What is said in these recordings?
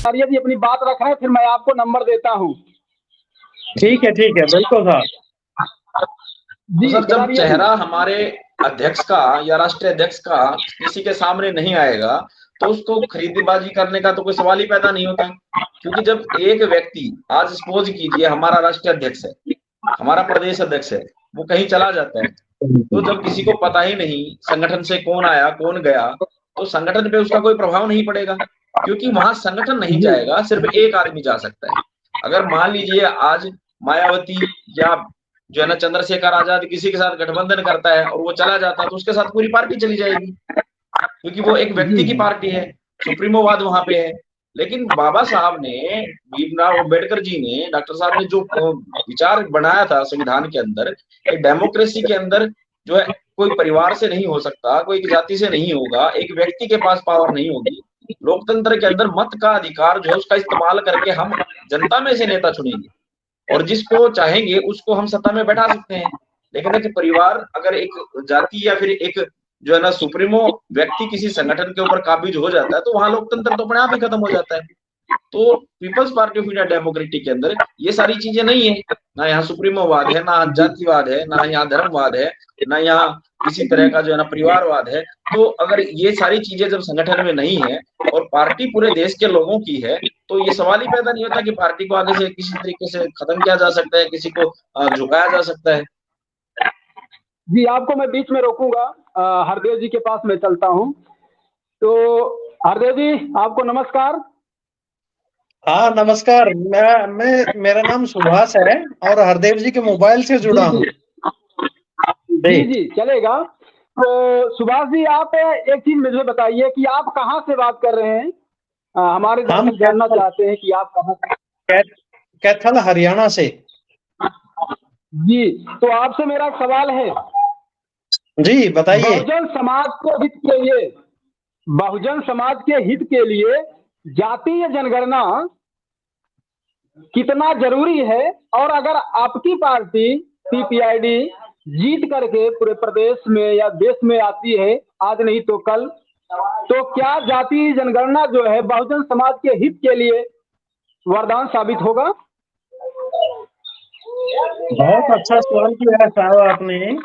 आर्य जी अपनी बात रख रहे हैं, फिर मैं आपको नंबर देता हूँ। ठीक है बिल्कुल साहब। तो सर, जब चेहरा हमारे अध्यक्ष का या राष्ट्रीय अध्यक्ष का किसी के सामने नहीं आएगा तो उसको खरीदबाजी करने का तो कोई सवाल ही पैदा नहीं होता। क्योंकि जब एक व्यक्ति, आज सपोज कीजिए हमारा राष्ट्रीय अध्यक्ष है, हमारा प्रदेश अध्यक्ष है, वो कहीं चला जाता है, तो जब किसी को पता ही नहीं संगठन से कौन आया कौन गया, तो संगठन पे उसका कोई प्रभाव नहीं पड़ेगा। क्योंकि वहां संगठन नहीं जाएगा, सिर्फ एक आदमी जा सकता है। अगर मान लीजिए आज मायावती या जो है ना चंद्रशेखर आजाद किसी के साथ गठबंधन करता है और वो चला जाता है, तो उसके साथ पूरी पार्टी चली जाएगी, क्योंकि वो एक व्यक्ति की पार्टी है, सुप्रीमोवाद वहां पे है। लेकिन बाबा साहब ने, भीमराव अम्बेडकर जी ने, डॉक्टर साहब ने जो विचार बनाया था संविधान के अंदर, एक डेमोक्रेसी के अंदर जो है कोई परिवार से नहीं हो सकता, कोई जाति से नहीं होगा, एक व्यक्ति के पास पावर नहीं होगी। लोकतंत्र के अंदर मत का अधिकार जो है उसका इस्तेमाल करके हम जनता में से नेता चुनेंगे और जिसको चाहेंगे उसको हम सत्ता में बैठा सकते हैं। लेकिन एक परिवार, अगर एक जाति या फिर एक जो है ना सुप्रीमो व्यक्ति किसी संगठन के ऊपर काबिज हो जाता है, तो वहां लोकतंत्र तो अपने आप ही खत्म हो जाता है। तो People's Party of India Democratic के अंदर ये सारी चीजें नहीं है, ना यहाँ सुप्रीमोवाद है, ना जातिवाद है, ना यहाँ धर्मवाद है, ना यहाँ किसी तरह का जो है ना परिवारवाद है। तो अगर ये सारी चीजें जब संगठन में नहीं है और पार्टी पूरे देश के लोगों की है, तो ये सवाल ही पैदा नहीं होता कि पार्टी को आगे से किसी तरीके से खत्म किया जा सकता है, किसी को झुकाया जा सकता है। जी, आपको मैं बीच में रोकूंगा, हरदेव जी के पास मैं चलता हूं। तो हरदेव जी, आपको नमस्कार। हाँ नमस्कार, मैं मेरा नाम सुभाष है और हरदेव जी के मोबाइल से जुड़ा हूँ। जी चलेगा। तो सुभाष जी, आप एक चीज मुझे बताइए कि आप कहाँ से बात कर रहे हैं? हमारे दर्शक जानना चाहते हैं कि आप कहाँ से। कैथल, हरियाणा से। जी, तो आपसे मेरा एक सवाल है। जी बताइए। बहुजन समाज के हित के लिए जातीय जनगणना कितना जरूरी है, और अगर आपकी पार्टी सीपीआईडी जीत करके पूरे प्रदेश में या देश में आती है, आज नहीं तो कल, तो क्या जातीय जनगणना जो है बहुजन समाज के हित के लिए वरदान साबित होगा? बहुत अच्छा सवाल किया है साहब आपने।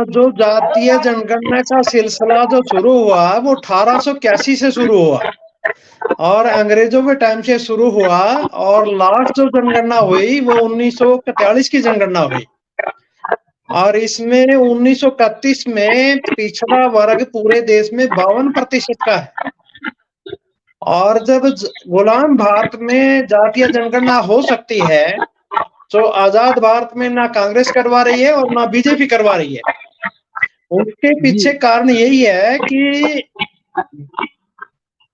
जो जातीय जनगणना का सिलसिला जो शुरू हुआ वो 1881 से शुरू हुआ और अंग्रेजों के टाइम से शुरू हुआ, और लास्ट जो जनगणना हुई वो 1941 की जनगणना हुई। और इसमें 1931 में पिछड़ा वर्ग पूरे देश में 52% का है। और जब गुलाम भारत में जातीय जनगणना हो सकती है, तो आजाद भारत में ना कांग्रेस करवा रही है और ना बीजेपी करवा रही है। उसके पीछे कारण यही है कि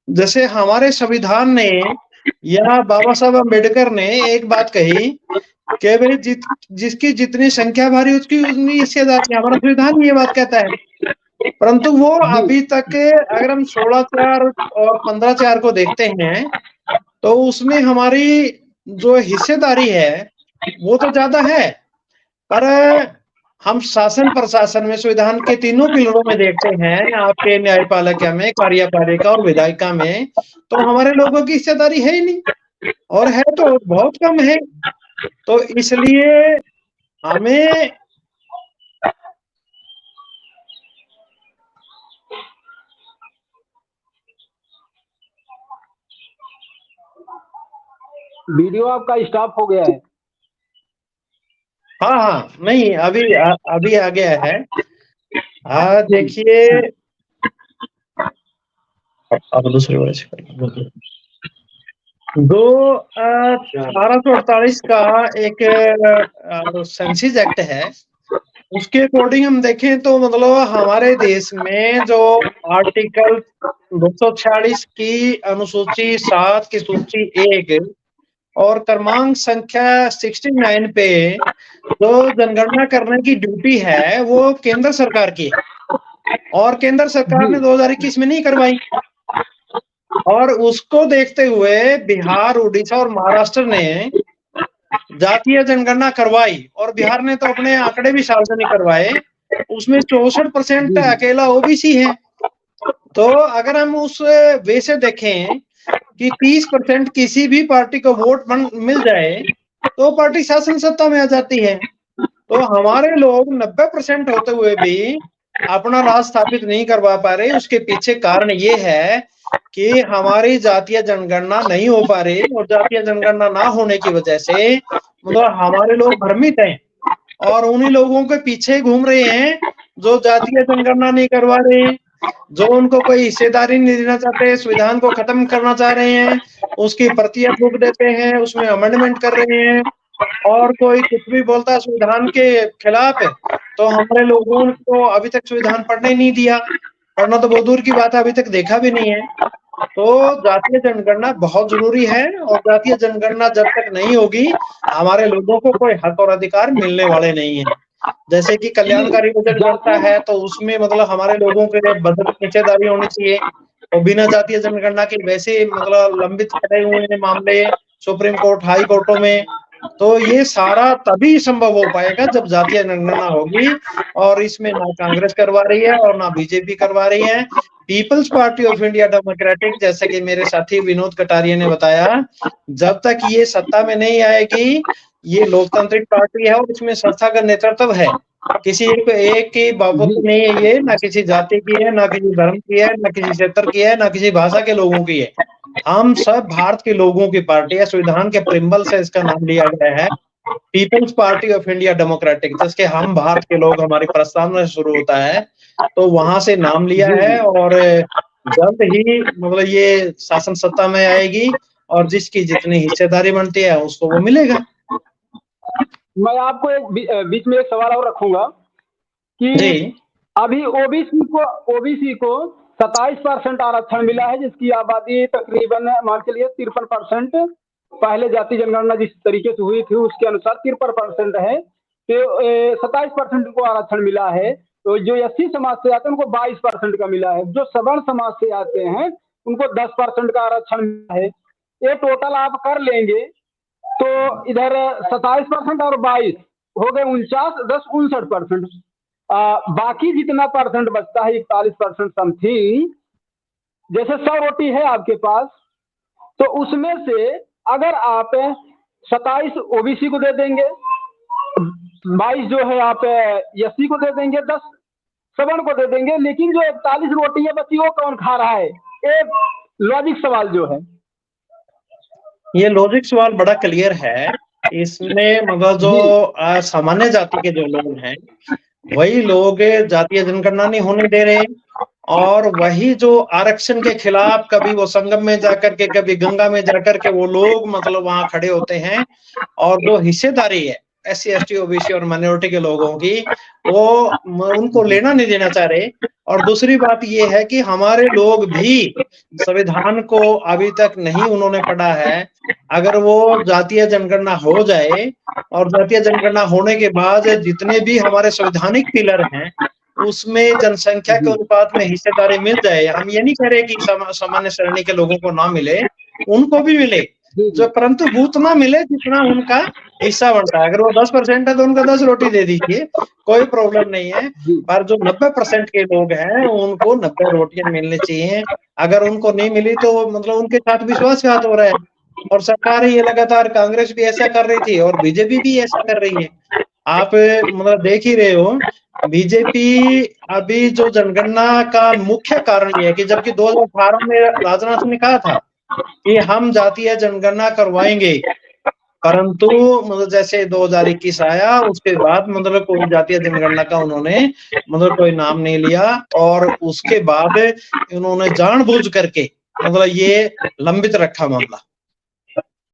जैसे हमारे संविधान ने या बाबा साहब अम्बेडकर ने एक बात कही कि भाई जिसकी जितनी संख्या भारी उसकी उतनी हिस्सेदारी, हमारा संविधान ये बात कहता है। परंतु वो अभी तक अगर हम 16/4 और 15/4 को देखते हैं तो उसमें हमारी जो हिस्सेदारी है वो तो ज्यादा है, पर हम शासन प्रशासन में संविधान के तीनों पिलरों में देखते हैं, आपके न्यायपालिका में, कार्यपालिका और विधायिका में, तो हमारे लोगों की हिस्सेदारी है ही नहीं, और है तो बहुत कम है। तो इसलिए हमें वीडियो आपका स्टॉप हो गया है। हाँ नहीं, अभी आ गया है। देखिए, अब दूसरे वाले से 1848 का एक सेंसस एक्ट है, उसके अकॉर्डिंग हम देखें तो मतलब हमारे देश में जो आर्टिकल 246 की अनुसूची 7 की सूची 1 और क्रमांक संख्या 69 पे जो जनगणना करने की ड्यूटी है वो केंद्र सरकार की है, और केंद्र सरकार ने 2021 में नहीं करवाई। और उसको देखते हुए बिहार, उड़ीसा और महाराष्ट्र ने जातीय जनगणना करवाई, और बिहार ने तो अपने आंकड़े भी सार्वजनिक करवाए, उसमें 64% अकेला ओबीसी है। तो अगर हम उस वे से देखें कि 30% किसी भी पार्टी को वोट मिल जाए तो पार्टी शासन सत्ता में आ जाती है। तो हमारे लोग 90% होते हुए भी अपना राज स्थापित नहीं करवा पा रहे। उसके पीछे कारण ये है कि हमारी जातीय जनगणना नहीं हो पा रही, और जातीय जनगणना ना होने की वजह से मतलब हमारे लोग भ्रमित हैं और उन्हीं लोगों के पीछे घूम रहे हैं जो जातीय जनगणना नहीं करवा रहे, जो उनको कोई हिस्सेदारी नहीं देना चाहते, संविधान को खत्म करना चाह रहे हैं, उसकी प्रतियां फूंक देते हैं, उसमें अमेंडमेंट कर रहे हैं, और कोई कुछ भी बोलता है संविधान के खिलाफ है तो हमारे लोगों को अभी तक संविधान पढ़ने नहीं दिया। पढ़ना तो बहुत दूर की बात है, अभी तक देखा भी नहीं है। तो जातीय जनगणना बहुत जरूरी है, और जातीय जनगणना जब तक नहीं होगी हमारे लोगों को कोई हक और अधिकार मिलने वाले नहीं है। जैसे कि कल्याणकारी बजट बनता है तो उसमें मतलब हमारे लोगों के लिए बजट में हिस्सेदारी होनी चाहिए, और बिना जातीय जनगणना के वैसे मतलब लंबित खड़े हुए हैं मामले सुप्रीम कोर्ट, हाई कोर्टों में। तो ये सारा तभी संभव हो पाएगा जब जातीय जनगणना होगी, और इसमें ना कांग्रेस करवा रही है और ना बीजेपी करवा रही है। People's Party of India Democratic, जैसे कि मेरे साथी विनोद कटारिया ने बताया, जब तक ये सत्ता में नहीं आएगी, ये लोकतांत्रिक पार्टी है और इसमें संस्था का नेतृत्व है, किसी एक की बाबत नहीं है ये, ना किसी जाति की है, ना किसी धर्म की है, ना किसी क्षेत्र की है, ना किसी भाषा के लोगों की है। हम सब भारत के लोगों की पार्टी है। संविधान के प्रिम्बल से इसका नाम लिया गया है People's Party of India Democratic, जिसके हम भारत के लोग हमारी प्रस्तावना से शुरू होता है, तो वहां से नाम लिया है। और जल्द ही मतलब ये शासन सत्ता में आएगी और जिसकी जितनी हिस्सेदारी बनती है उसको वो मिलेगा। मैं आपको एक बीच में एक सवाल और रखूंगा कि अभी ओबीसी को 27% आरक्षण मिला है, जिसकी आबादी तकरीबन मान के लिए 53%, पहले जाति जनगणना जिस तरीके से हुई थी उसके अनुसार 53% है, तो 27% को आरक्षण मिला है। तो जो एससी समाज से आते हैं उनको 22% का मिला है, जो सवर्ण समाज से आते हैं उनको 10% का आरक्षण मिला है। ये टोटल आप कर लेंगे तो इधर 27% और 22 हो गए 49, 10 59%। बाकी जितना परसेंट बचता है 41% समथिंग, जैसे 100 रोटी है आपके पास, तो उसमें से अगर आप 27 ओबीसी को दे देंगे, 22 जो है आप एससी को दे देंगे, 10 सवर्ण को दे देंगे, लेकिन जो 41 रोटी है बची वो कौन खा रहा है? एक लॉजिक सवाल जो है, ये लॉजिक सवाल बड़ा क्लियर है। इसमें मगर जो सामान्य जाति के जो लोग हैं वही लोग जातीय जनगणना नहीं होने दे रहे, और वही जो आरक्षण के खिलाफ कभी वो संगम में जाकर के कभी गंगा में जाकर के वो लोग मतलब वहां खड़े होते हैं, और जो हिस्सेदारी है एससी एसटी ओबीसी और माइनॉरिटी के लोगों की वो उनको लेना नहीं देना चाह रहे। और दूसरी बात ये है कि हमारे लोग भी संविधान को अभी तक नहीं उन्होंने पढ़ा है। अगर वो जातीय जनगणना हो जाए और जातीय जनगणना होने के बाद जितने भी हमारे संवैधानिक पिलर हैं उसमें जनसंख्या के अनुपात में हिस्सेदारी मिल जाए, हम ये नहीं कह रहे कि सामान्य श्रेणी के लोगों को ना मिले, उनको भी मिले, जो परंतु उतना मिले जितना उनका हिस्सा बनता है। अगर वो 10% है तो उनका 10 रोटी दे दीजिए, कोई प्रॉब्लम नहीं है। पर जो 90% के लोग हैं उनको 90 रोटियां मिलनी चाहिए। अगर उनको नहीं मिली तो मतलब उनके साथ विश्वासघात हो रहा है, और सरकार ये लगातार, कांग्रेस भी ऐसा कर रही थी और बीजेपी भी ऐसा कर रही है। आप मतलब देख ही रहे हो, बीजेपी अभी जो जनगणना का मुख्य कारण ये है कि जबकि 2018 में राजनाथ ने कहा था कि हम जातीय जनगणना करवाएंगे, परंतु मतलब जैसे 2021 आया उसके बाद मतलब कोई जातीय जनगणना का उन्होंने मतलब कोई नाम नहीं लिया, और उसके बाद उन्होंने जानबूझ करके मतलब ये लंबित रखा मामला।